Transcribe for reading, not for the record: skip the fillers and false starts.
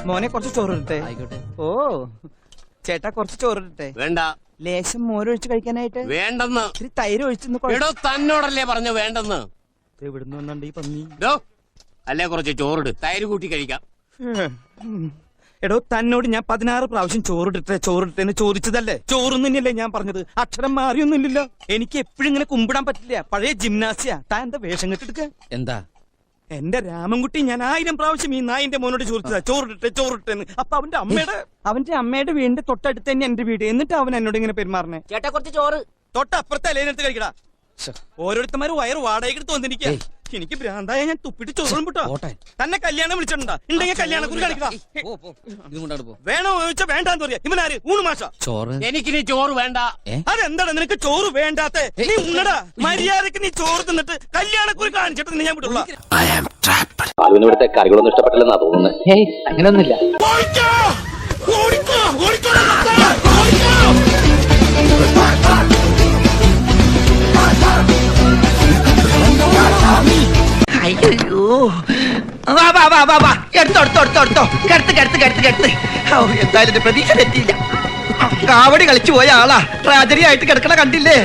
മോനെ കുറച്ച് ചോറിട്ടെ. ഓ ചേട്ടാ കുറച്ച് ചോറിട്ടെ. വേണ്ട. ലേശം മോരൊഴിച്ച് കഴിക്കാനായിട്ട്. വേണ്ടെന്ന്. ഇത്തിരി തൈര് ഒഴിച്ചെന്ന്. എടോ തന്നോടല്ലേ പറഞ്ഞു വേണ്ടെന്ന്. എവിടുന്ന് വന്നുണ്ട് ഈ പന്നി? അല്ലേ കുറച്ച് ചോറിട്, തൈര് കൂട്ടി കഴിക്കാം. എടോ തന്നോട് ഞാൻ 16 പ്രാവശ്യം ചോറിട്ടെ ചോദിച്ചതല്ലേ? ചോറൊന്നും തന്നെയല്ലേ ഞാൻ പറഞ്ഞത്? അക്ഷരം മാറിയൊന്നുമില്ലല്ലോ. എനിക്ക് എപ്പോഴും ഇങ്ങനെ കുമ്പിടാൻ പറ്റില്ല. പഴയ ജിംനാസിയ. താൻ എന്താ വേഷം കെട്ടെടുക്ക? എന്താ എന്റെ രാമൻകുട്ടി, ഞാൻ 1000 പ്രാവശ്യം ഈ നായിന്റെ മോനോട് ചോദിച്ചതാ ചോറിട്ടെ. അപ്പൊ അവന്റെ അമ്മയുടെ വീടിന്റെ തൊട്ടടുത്ത് തന്നെ എന്റെ വീട്. എന്നിട്ട് അവൻ എന്നോട് ഇങ്ങനെ പെരുമാറണേ. ചേട്ടാ കുറച്ച് ചോറ്. തൊട്ടപ്പുറത്തെ അലേനെടുത്ത് കഴിക്കടാ. ഓരോരുത്തന്മാര് വയറ് വാടകയ്ക്ക് തോന്നിരിക്കുക. എനിക്ക് ഭ്രാന്തായ ഞാൻ തുപ്പിട്ട് ചോറും വിട്ടോ. തന്നെ കല്യാണം വിളിച്ചിട്ടുണ്ടാ? ഉണ്ടെങ്കിൽ കല്യാണം കുറി കാണിക്കടാ. വേണോ ചോദിച്ചാ വേണ്ടാന്ന് പറയാ. ഇവനാര്? ഊണ് മാഷ. ചോറ് എനിക്കിനി ചോറ് വേണ്ട. അതെന്താണ് നിനക്ക് ചോറ് വേണ്ടാത്ത? നീ ഉണ്ണടാ. മര്യാദക്ക് നീ ചോറ് തിന്നിട്ട് കല്യാണക്കുറി കാണിച്ചിട്ട് ഞാൻ വിടുള്ള. ഇവിടുത്തെ കറികളൊന്നും ഇഷ്ടപ്പെട്ടില്ലെന്നാ തോന്നുന്നത്. അങ്ങനെയൊന്നുമില്ല. അയ്യോ എടുത്തോ എന്തായാലും എന്റെ പ്രതീക്ഷ തെറ്റിയില്ല. കാവടി കളിച്ചു പോയ ആളാ ട്രാജഡി ആയിട്ട് കിടക്കണ കണ്ടില്ലേ?